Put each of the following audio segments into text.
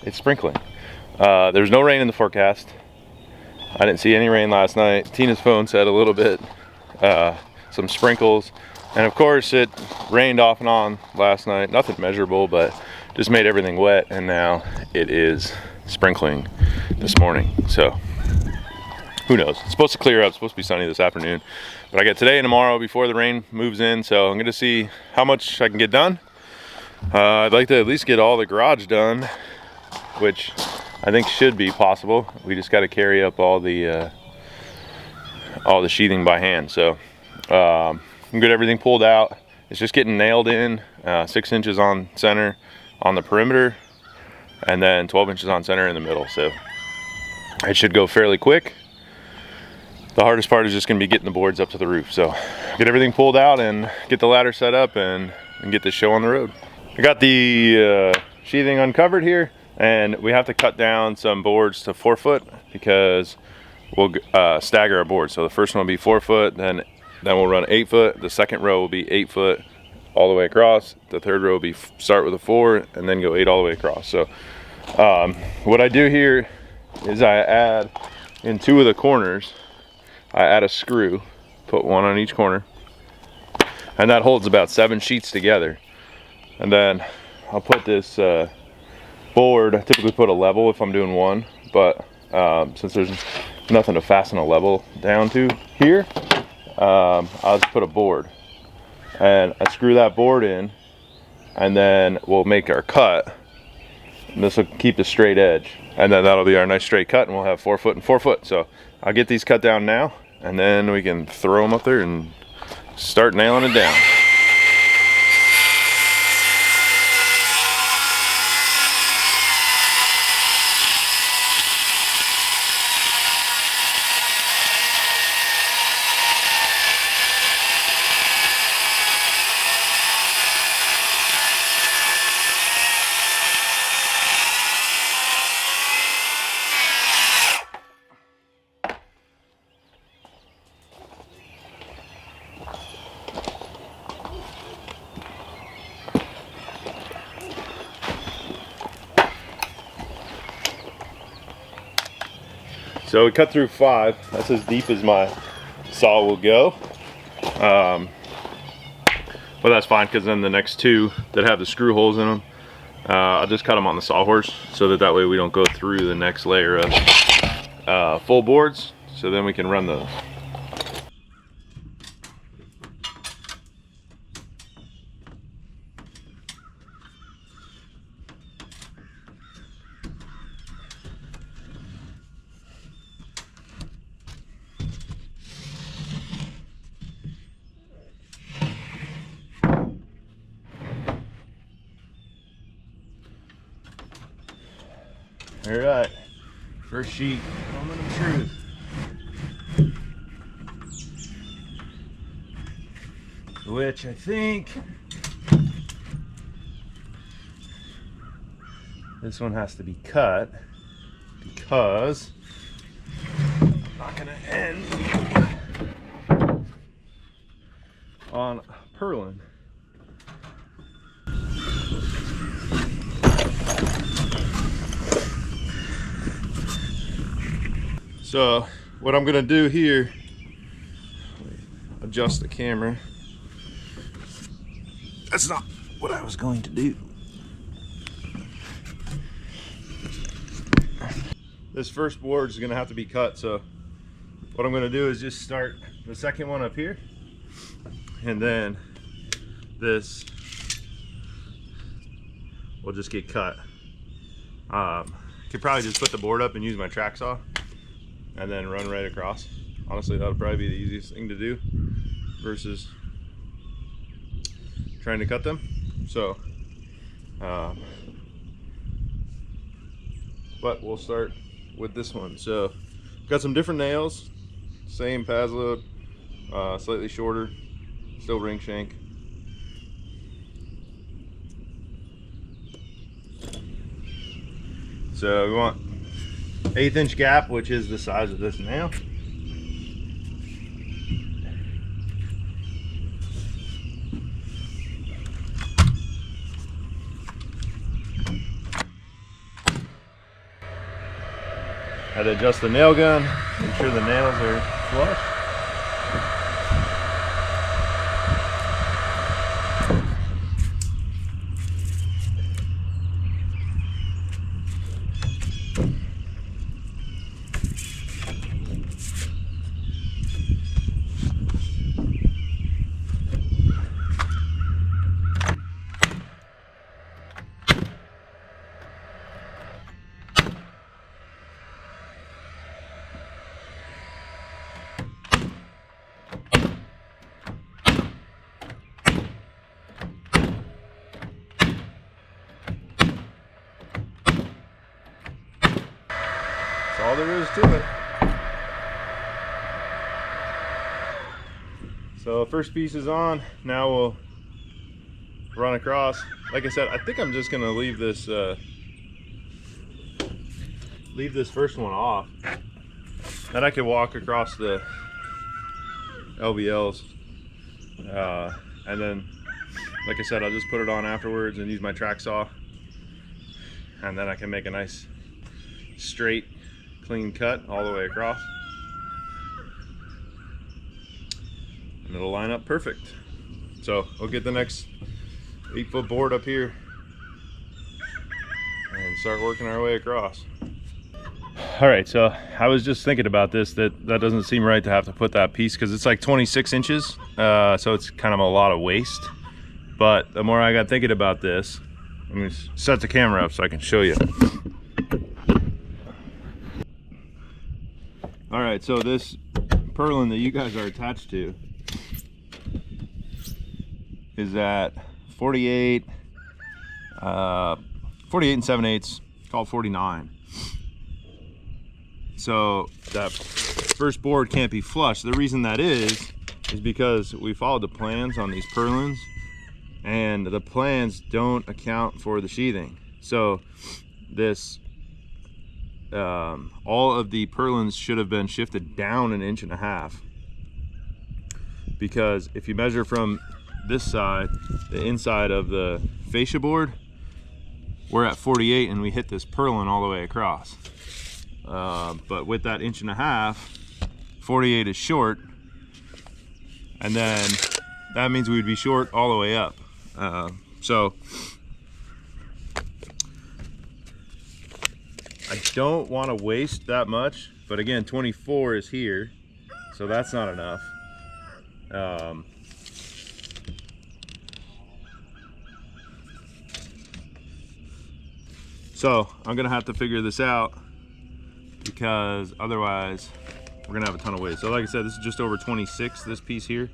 it's sprinkling. There's no rain in the forecast. I didn't see any rain last night. Tina's phone said a little bit, some sprinkles. And of course it rained off and on last night. Nothing measurable, but just made everything wet. And now it is sprinkling this morning. So who knows? It's supposed to clear up. It's supposed to be sunny this afternoon. But I got today and tomorrow before the rain moves in. So I'm gonna see how much I can get done. I'd like to at least get all the garage done, which I think should be possible. We just got to carry up all the sheathing by hand. So I'm get everything pulled out. It's just getting nailed in, 6 inches on center on the perimeter, and then 12 inches on center in the middle. So it should go fairly quick. The hardest part is just going to be getting the boards up to the roof. So get everything pulled out and get the ladder set up and get this show on the road. I got the sheathing uncovered here, and we have to cut down some boards to 4 foot because we'll stagger our boards. So the first one will be 4 foot, then we'll run 8 foot. The second row will be 8 foot all the way across. The third row will be start with a 4 and then go 8 all the way across. So what I do here is I add in 2 of the corners, I add a screw, put 1 on each corner, and that holds about 7 sheets together. And then I'll put this board, I typically put a level if I'm doing 1, but since there's nothing to fasten a level down to here, I'll just put a board. And I screw that board in, and then we'll make our cut. And this will keep the straight edge. And then that'll be our nice straight cut, and we'll have 4 foot and 4 foot. So I'll get these cut down now, and then we can throw them up there and start nailing it down. So we cut through 5. That's as deep as my saw will go. But that's fine, because then the next 2 that have the screw holes in them, I'll just cut them on the sawhorse so that way we don't go through the next layer of full boards. So then we can run those. All right, first sheet, moment of truth. Which I think this one has to be cut because I'm not gonna end on purlin. So what I'm gonna do here, adjust the camera. That's not what I was going to do. This first board is gonna have to be cut, so what I'm gonna do is just start the second one up here, and then this will just get cut. Could probably just put the board up and use my track saw and then run right across. Honestly, that'll probably be the easiest thing to do versus trying to cut them. So but we'll start with this one. So got some different nails, same pas load, slightly shorter, still ring shank. So we want 1/8 inch gap, which is the size of this nail. Had to adjust the nail gun, make sure the nails are flush. That's all there is to it. So first piece is on. Now we'll run across. Like I said, I think I'm just gonna leave this first one off. Then I can walk across the LVLs, and then, like I said, I'll just put it on afterwards and use my track saw, and then I can make a nice straight, clean cut all the way across, and it'll line up perfect. So we'll get the next 8-foot board up here and start working our way across. All right, so I was just thinking about this, that doesn't seem right to have to put that piece, because it's like 26 inches, so it's kind of a lot of waste. But the more I got thinking about this, let me set the camera up so I can show you. All right, so this purlin that you guys are attached to is at 48 and 7/8, called 49. So that first board can't be flush. The reason that is because we followed the plans on these purlins, and the plans don't account for the sheathing. So this all of the purlins should have been shifted down 1.5 inches, because if you measure from this side, the inside of the fascia board, we're at 48 and we hit this purlin all the way across. But with that 1.5 inches, 48 is short, and then that means we'd be short all the way up. So I don't want to waste that much, but again, 24 is here, so that's not enough. So I'm gonna have to figure this out, because otherwise we're gonna have a ton of waste. So like I said, this is just over 26, this piece here,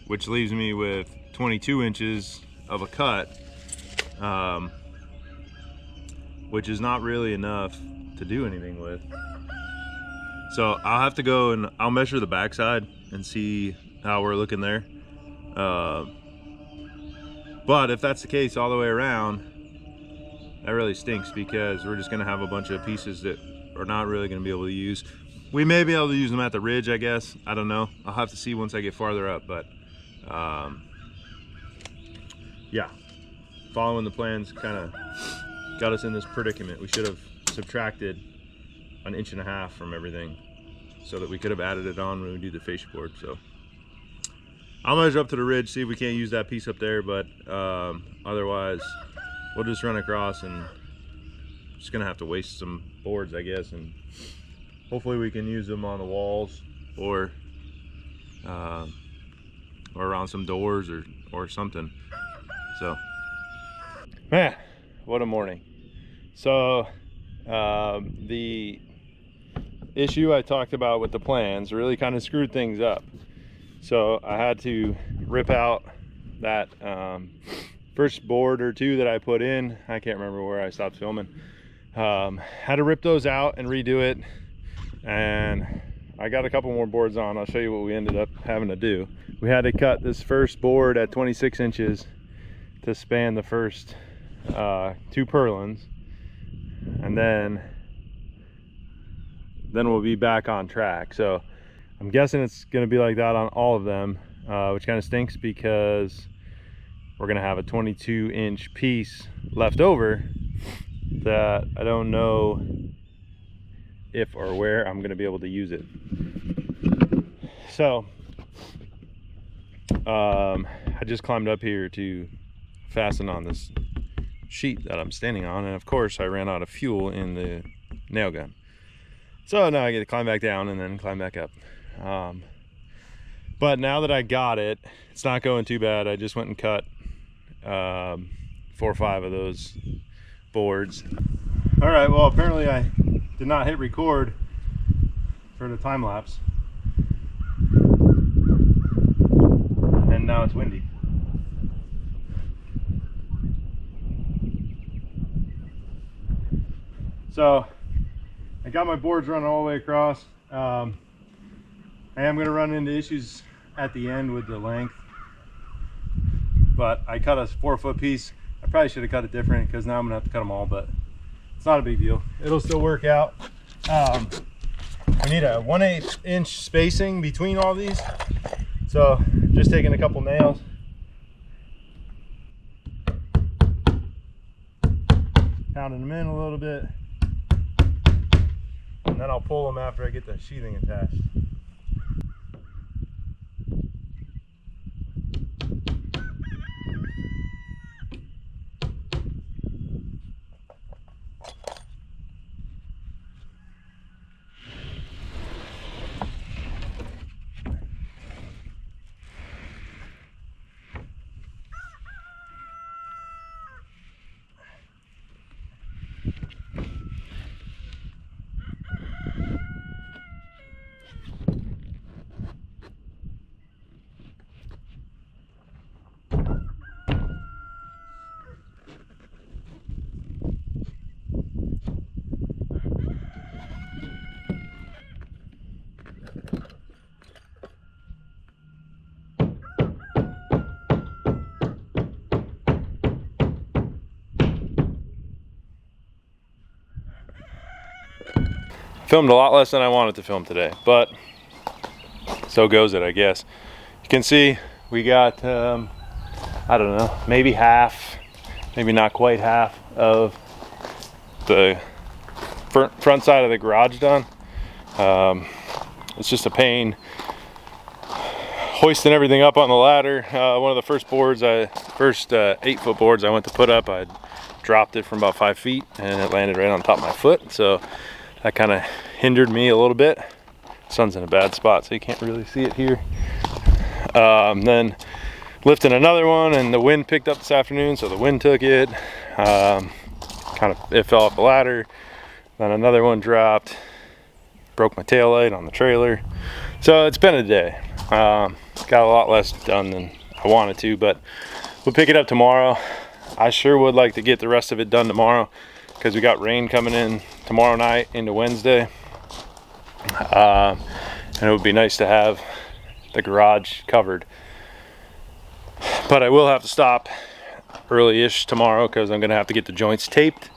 which leaves me with 22 inches of a cut, which is not really enough to do anything with. So I'll have to go and I'll measure the backside and see how we're looking there. But if that's the case all the way around, that really stinks, because we're just gonna have a bunch of pieces that are not really gonna be able to use. We may be able to use them at the ridge, I guess. I don't know. I'll have to see once I get farther up, but yeah, following the plans kind of got us in this predicament. We should have subtracted 1.5 inches from everything so that we could have added it on when we do the fascia board. So I'll measure up to the ridge, see if we can't use that piece up there, but otherwise we'll just run across, and just gonna have to waste some boards, I guess, and hopefully we can use them on the walls or around some doors or something. So man, what a morning. So the issue I talked about with the plans really kind of screwed things up. So I had to rip out that first board or two that I put in. I can't remember where I stopped filming. Had to rip those out and redo it, and I got a couple more boards on. I'll show you what we ended up having to do. We had to cut this first board at 26 inches to span the first 2 purlins, and then we'll be back on track. So I'm guessing it's going to be like that on all of them, which kind of stinks, because we're going to have a 22-inch piece left over that I don't know if or where I'm going to be able to use it. So I just climbed up here to fasten on this sheet that I'm standing on, and of course I ran out of fuel in the nail gun. So now I get to climb back down and then climb back up. But now that I got it, it's not going too bad. I just went and cut 4 or 5 of those boards. All right, well, apparently I did not hit record for the time lapse, and now it's windy. So I got my boards running all the way across. I am going to run into issues at the end with the length, but I cut a 4-foot piece. I probably should have cut it different because now I'm gonna have to cut them all, but it's not a big deal. It'll still work out. We need a 1/8 inch spacing between all these. So just taking a couple nails, pounding them in a little bit, and then I'll pull them after I get the sheathing attached. Filmed a lot less than I wanted to film today, but so goes it, I guess. You can see we got, I don't know, maybe half, maybe not quite half of the front side of the garage done. It's just a pain hoisting everything up on the ladder. One of the first boards, first 8-foot boards I went to put up, I dropped it from about 5 feet and it landed right on top of my foot. So that kind of hindered me a little bit. Sun's in a bad spot, so you can't really see it here. Then lifting another one, and the wind picked up this afternoon, so the wind took it. It fell off the ladder. Then another one dropped, broke my tail light on the trailer. So it's been a day. Got a lot less done than I wanted to, but we'll pick it up tomorrow. I sure would like to get the rest of it done tomorrow, because we got rain coming in tomorrow night into Wednesday. And it would be nice to have the garage covered. But I will have to stop early-ish tomorrow because I'm gonna have to get the joints taped,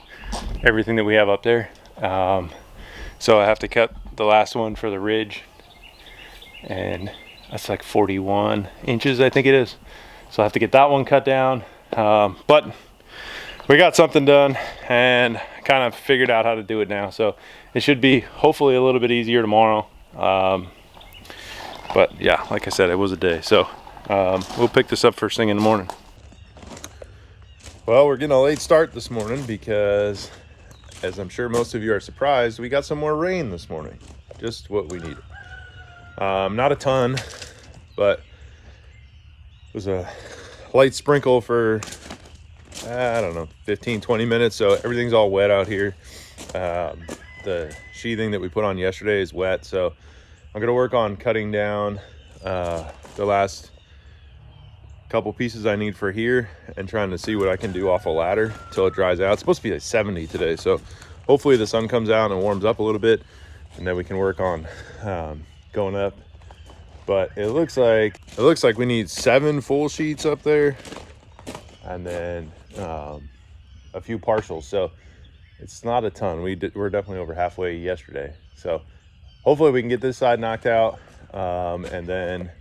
everything that we have up there. So I have to cut the last one for the ridge, and that's like 41 inches, I think it is. So I have to get that one cut down. But we got something done and kind of figured out how to do it now, so it should be hopefully a little bit easier tomorrow. But yeah, like I said, it was a day, so we'll pick this up first thing in the morning. Well, we're getting a late start this morning because, as I'm sure most of you are surprised, we got some more rain this morning. Just what we needed. Not a ton, but it was a light sprinkle for, I don't know, 15-20 minutes, so everything's all wet out here. The sheathing that we put on yesterday is wet, so I'm gonna work on cutting down the last couple pieces I need for here and trying to see what I can do off a ladder till it dries out. It's supposed to be like 70 today, so hopefully the sun comes out and warms up a little bit, and then we can work on going up. But it looks like we need 7 full sheets up there, and then a few partials, so it's not a ton. We're definitely over halfway yesterday, so hopefully we can get this side knocked out and then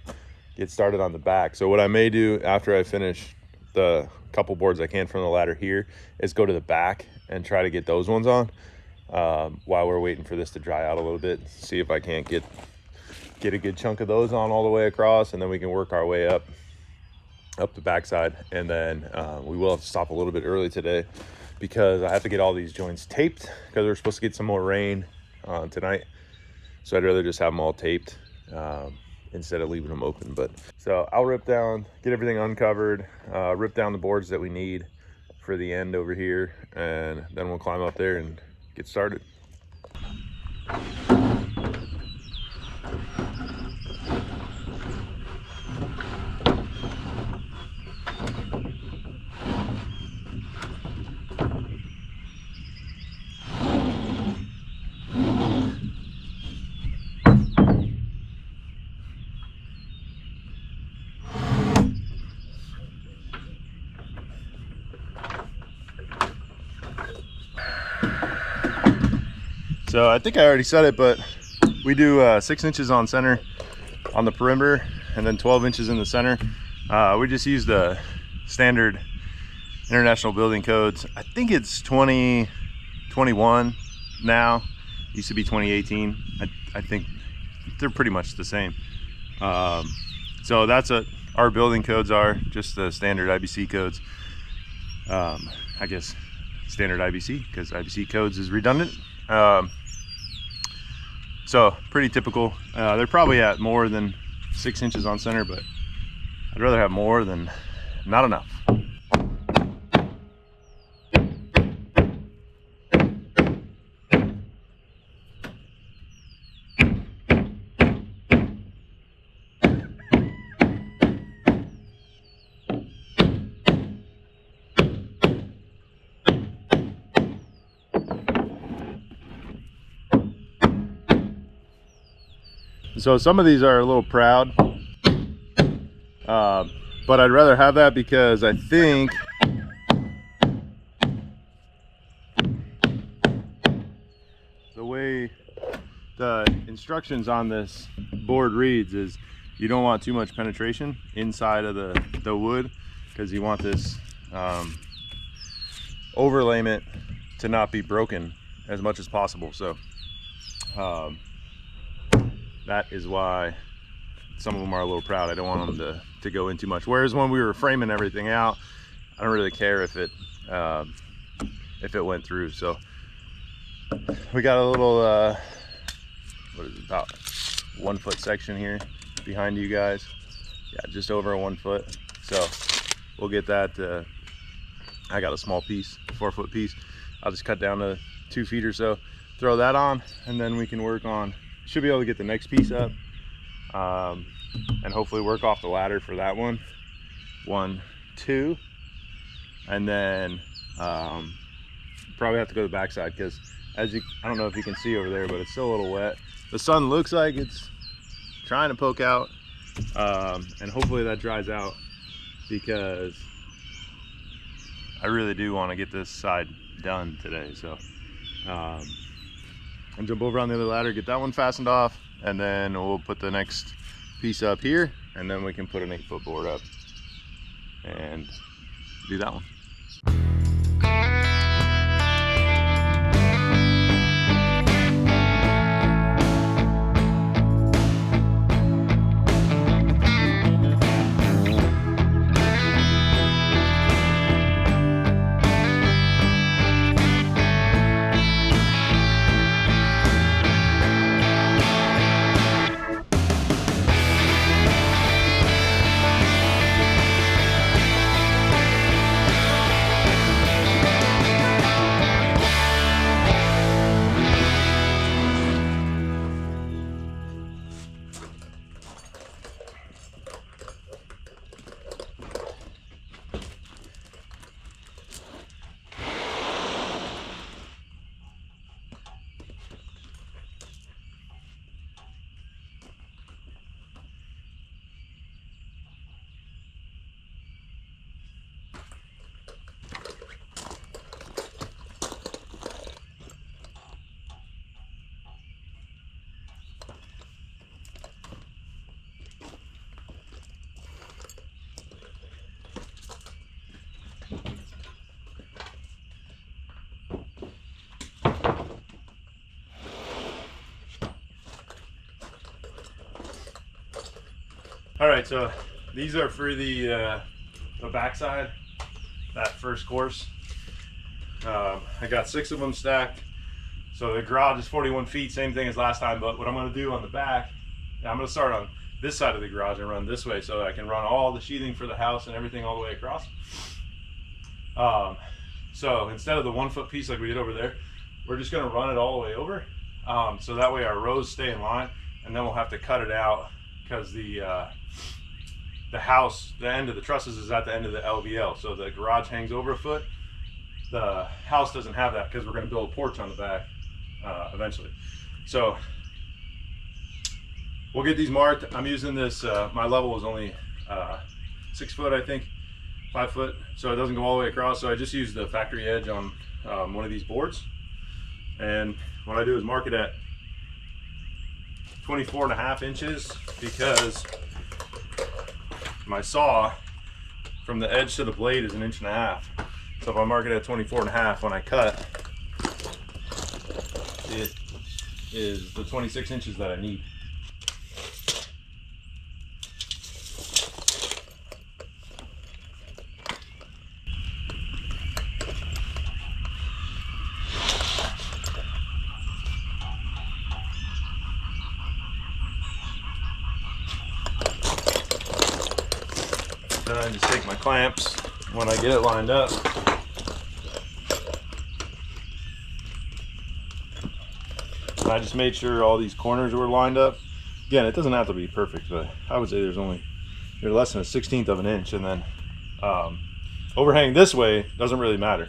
get started on the back. So what I may do after I finish the couple boards I can from the ladder here is go to the back and try to get those ones on. while we're waiting for this to dry out a little bit. See if I can't get a good chunk of those on all the way across, and then we can work our way up the backside. And then we will have to stop a little bit early today because I have to get all these joints taped because we're supposed to get some more rain tonight. So I'd rather just have them all taped instead of leaving them open. But so I'll rip down, get everything uncovered, rip down the boards that we need for the end over here, and then we'll climb up there and get started. So I think I already said it, but we do 6 inches on center on the perimeter and then 12 inches in the center. We just use the standard international building codes. I think it's 2021 now. It used to be 2018. I think they're pretty much the same. So that's what our building codes are, just the standard IBC codes. I guess standard IBC because IBC codes is redundant. So pretty typical. They're probably at more than 6 inches on center, but I'd rather have more than not enough. So some of these are a little proud, but I'd rather have that because I think the way the instructions on this board reads is you don't want too much penetration inside of the wood because you want this overlayment to not be broken as much as possible. So that is why some of them are a little proud. I don't want them to go in too much. Whereas when we were framing everything out, I don't really care if it went through. So we got a little, what is it, about 1 foot section here behind you guys. Yeah, just over 1 foot. So we'll get that. I got a small piece, 4 foot piece. I'll just cut down to 2 feet or so, throw that on, and then we can work on, should be able to get the next piece up, and hopefully work off the ladder for that one. 1, 2, and then probably have to go to the backside because I don't know if you can see over there, but it's still a little wet. The sun looks like it's trying to poke out, and hopefully that dries out because I really do want to get this side done today. So and jump over on the other ladder, get that one fastened off, and then we'll put the next piece up here, and then we can put an 8 foot board up and do that one. All right, so these are for the backside, that first course. I got 6 of them stacked. So the garage is 41 feet, same thing as last time, but what I'm gonna do on the back, I'm gonna start on this side of the garage and run this way so I can run all the sheathing for the house and everything all the way across. So instead of the 1 foot piece like we did over there, we're just gonna run it all the way over. So that way our rows stay in line, and then we'll have to cut it out because the house, the end of the trusses is at the end of the LVL. So the garage hangs over a foot. The house doesn't have that because we're gonna build a porch on the back eventually. So we'll get these marked. I'm using this, my level is only 6 foot, I think, 5 foot. So it doesn't go all the way across. So I just use the factory edge on one of these boards. And what I do is mark it at 24.5 inches because my saw from the edge to the blade is 1.5 inches. So if I mark it at 24.5, when I cut, it is the 26 inches that I need. Then I just take my clamps when I get it lined up. And I just made sure all these corners were lined up. Again, it doesn't have to be perfect, but I would say they're less than 1/16 of an inch, and then overhang this way doesn't really matter.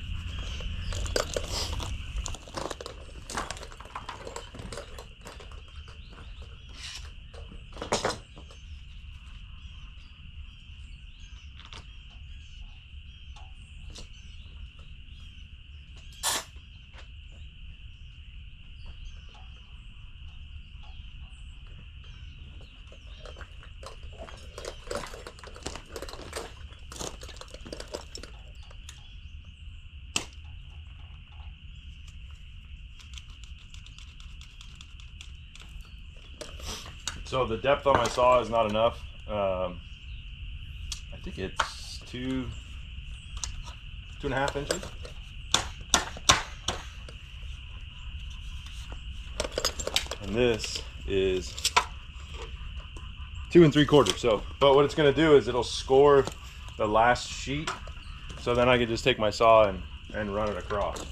So the depth on my saw is not enough. I think it's 2.5 inches. And this is 2 3/4. So, but what it's going to do is it'll score the last sheet. So then I can just take my saw and run it across.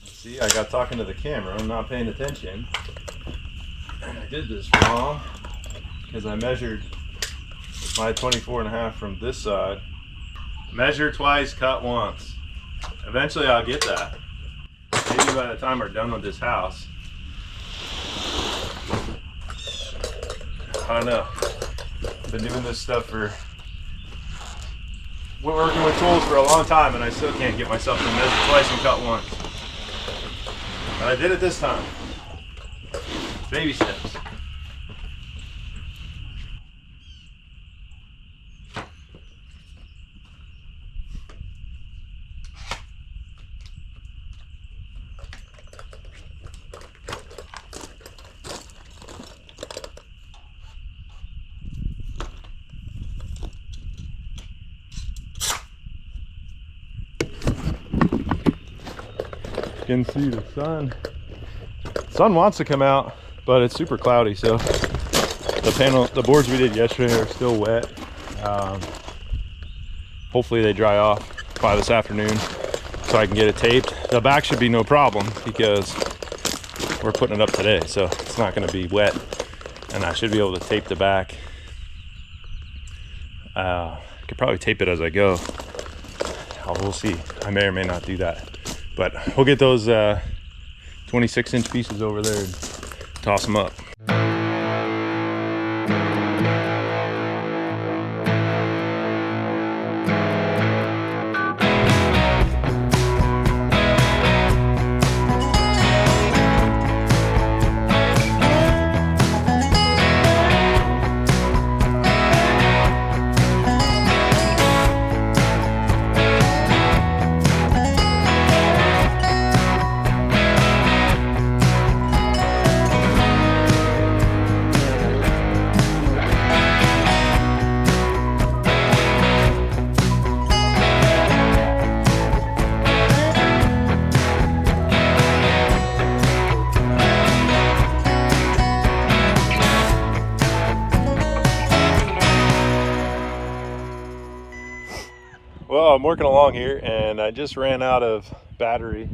See, I got talking to the camera, I'm not paying attention. And I did this wrong because I measured my 24.5 from this side. Measure twice, cut once. Eventually I'll get that. Maybe by the time we're done with this house. I don't know. I've been doing this stuff working with tools for a long time, and I still can't get myself to measure twice and cut once. But I did it this time. Baby steps. You can see the sun wants to come out, but it's super cloudy, so the boards we did yesterday are still wet. Hopefully they dry off by this afternoon so I can get it taped. The back should be no problem because we're putting it up today, so it's not going to be wet, and I should be able to tape the back. I could probably tape it as I go. We'll see. I may or may not do that. But we'll get those 26-inch pieces over there and toss them up. So I'm working along here and I just ran out of battery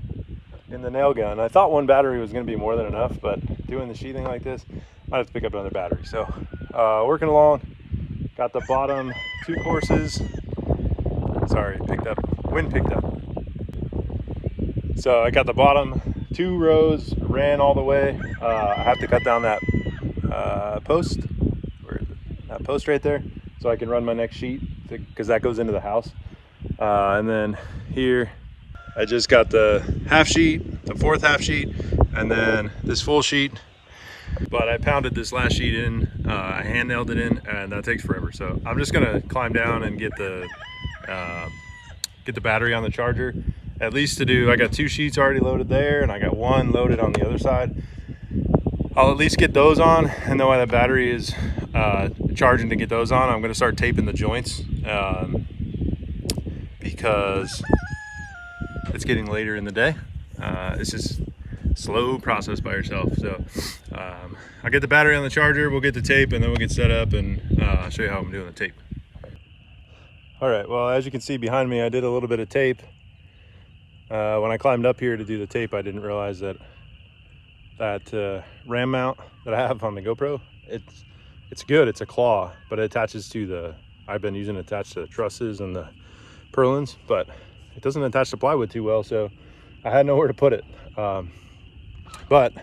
in the nail gun. I thought one battery was going to be more than enough, but doing the sheathing like this, might have to pick up another battery. So working along, got the bottom 2 courses. Sorry, wind picked up. So I got the bottom 2 rows, ran all the way. I have to cut down that post, that post right there, so I can run my next sheet, because that goes into the house. And then here, I just got the half sheet, the 4th half sheet, and then this full sheet. But I pounded this last sheet in, I hand nailed it in, and that takes forever. So I'm just gonna climb down and get the battery on the charger, at least to do. I got 2 sheets already loaded there, and I got 1 loaded on the other side. I'll at least get those on, and then while the battery is charging to get those on, I'm gonna start taping the joints, because it's getting later in the day. It's just slow process by yourself. So I'll get the battery on the charger, we'll get the tape, and then we'll get set up and show you how I'm doing the tape. All right, well, as you can see behind me, I did a little bit of tape. When I climbed up here to do the tape, I didn't realize that ram mount that I have on the GoPro, it's good, it's a claw, but it attaches to the, I've been using it attached to the trusses and the purlins, but it doesn't attach to plywood too well, so I had nowhere to put it. But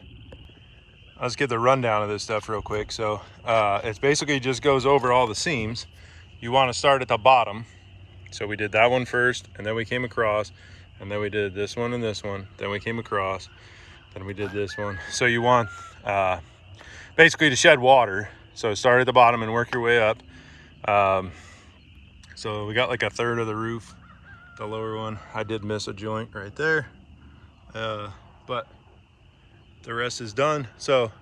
let's get the rundown of this stuff real quick. So it basically just goes over all the seams. You want to start at the bottom. So we did that one first, and then we came across, and then we did this one and this one, then we came across, then we did this one. So you want basically to shed water. So start at the bottom and work your way up. So we got like 1/3 of the roof, the lower one. I did miss a joint right there, but the rest is done. So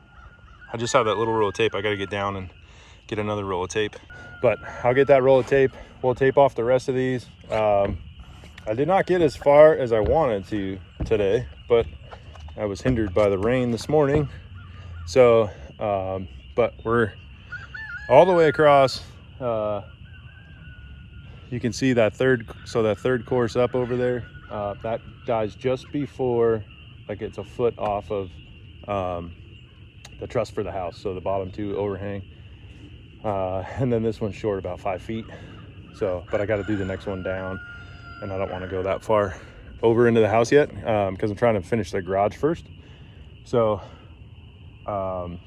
I just have that little roll of tape. I got to get down and get another roll of tape, but I'll get that roll of tape. We'll tape off the rest of these. I did not get as far as I wanted to today, but I was hindered by the rain this morning. So but we're all the way across. You can see that third course up over there, that dies just before, like, it's a foot off of the truss for the house, so the bottom 2 overhang, and then this one's short about 5 feet. So, but I got to do the next one down, and I don't want to go that far over into the house yet, because I'm trying to finish the garage first. So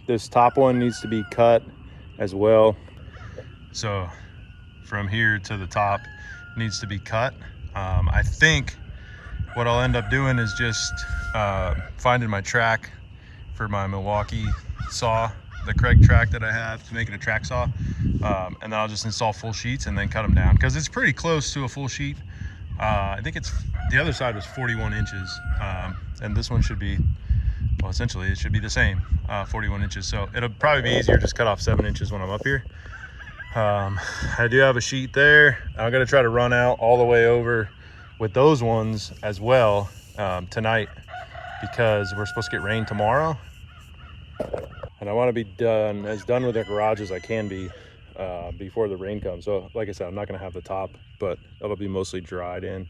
this top one needs to be cut as well. So from here to the top needs to be cut. I think what I'll end up doing is just finding my track for my Milwaukee saw, the Craig track that I have, to make it a track saw, and then I'll just install full sheets and then cut them down, because it's pretty close to a full sheet. I think it's, the other side was 41 inches, and this one should be, well, essentially it should be the same, 41 inches. So it'll probably be easier just cut off 7 inches when I'm up here. I do have a sheet there. I'm gonna try to run out all the way over with those ones as well tonight, because we're supposed to get rain tomorrow, and I want to be done with the garage as I can be before the rain comes. So like I said, I'm not gonna have the top, but it'll be mostly dried in.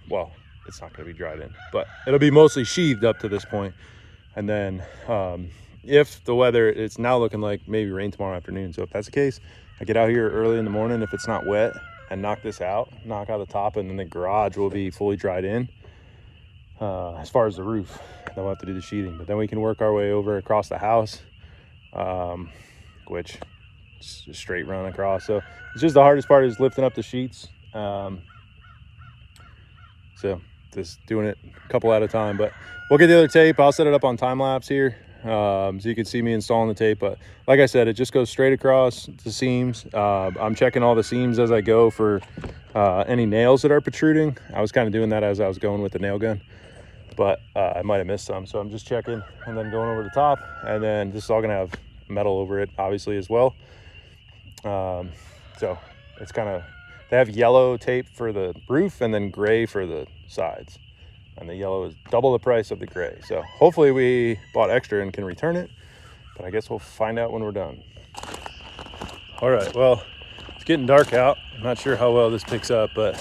Well, it's not gonna be dried in, but it'll be mostly sheathed up to this point. And then if the weather, it's now looking like maybe rain tomorrow afternoon. So if that's the case, I get out here early in the morning if it's not wet and knock this out, knock out the top, and then the garage will be fully dried in. As far as the roof, then we'll have to do the sheathing, but then we can work our way over across the house, which is a straight run across. So it's just the hardest part is lifting up the sheets. So just doing it a couple at a time, but we'll get the other tape. I'll set it up on time lapse here, so you can see me installing the tape. But like I said, it just goes straight across the seams. I'm checking all the seams as I go for any nails that are protruding. I was kind of doing that as I was going with the nail gun, but I might have missed some. So I'm just checking and then going over the top, and then this is all gonna have metal over it obviously as well. So it's kind of, they have yellow tape for the roof and then gray for the sides, and the yellow is double the price of the gray. So hopefully we bought extra and can return it, but I guess we'll find out when we're done. All right, well, it's getting dark out. I'm not sure how well this picks up, but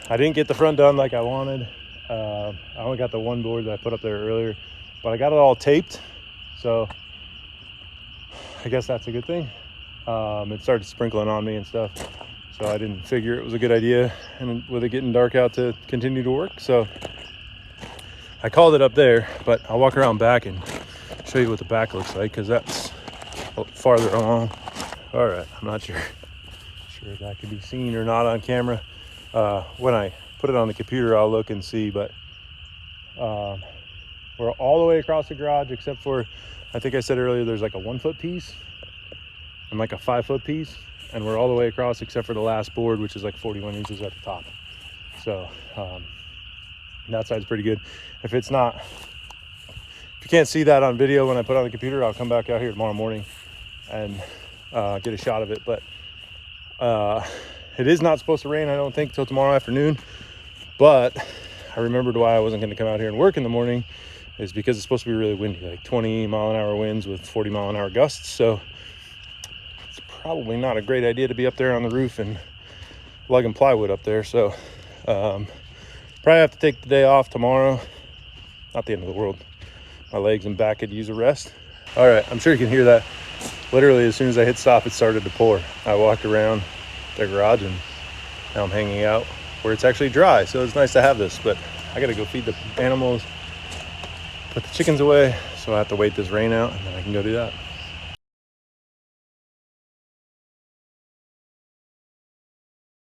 I didn't get the front done like I wanted. I only got the one board that I put up there earlier, but I got it all taped, so I guess that's a good thing. It started sprinkling on me and stuff, so I didn't figure it was a good idea, and with it getting dark out, to continue to work. So I called it up there, but I'll walk around back and show you what the back looks like, because that's farther along. All right, I'm not sure if that can be seen or not on camera. When I put it on the computer, I'll look and see, but we're all the way across the garage, except for, I think I said earlier, there's like a 1 foot piece and like a 5 foot piece, and we're all the way across except for the last board, which is like 41 inches at the top. So that side's pretty good. If you can't see that on video when I put it on the computer, I'll come back out here tomorrow morning and get a shot of it. But it is not supposed to rain, I don't think, till tomorrow afternoon. But I remembered why I wasn't going to come out here and work in the morning, is because it's supposed to be really windy, like 20 mile an hour winds with 40 mile an hour gusts. So it's probably not a great idea to be up there on the roof and lugging plywood up there. So probably have to take the day off tomorrow. Not the end of the world. My legs and back could use a rest. All right, I'm sure you can hear that. Literally, as soon as I hit stop, it started to pour. I walked around the garage and now I'm hanging out where it's actually dry. So it's nice to have this, but I gotta go feed the animals, put the chickens away. So I have to wait this rain out, and then I can go do that.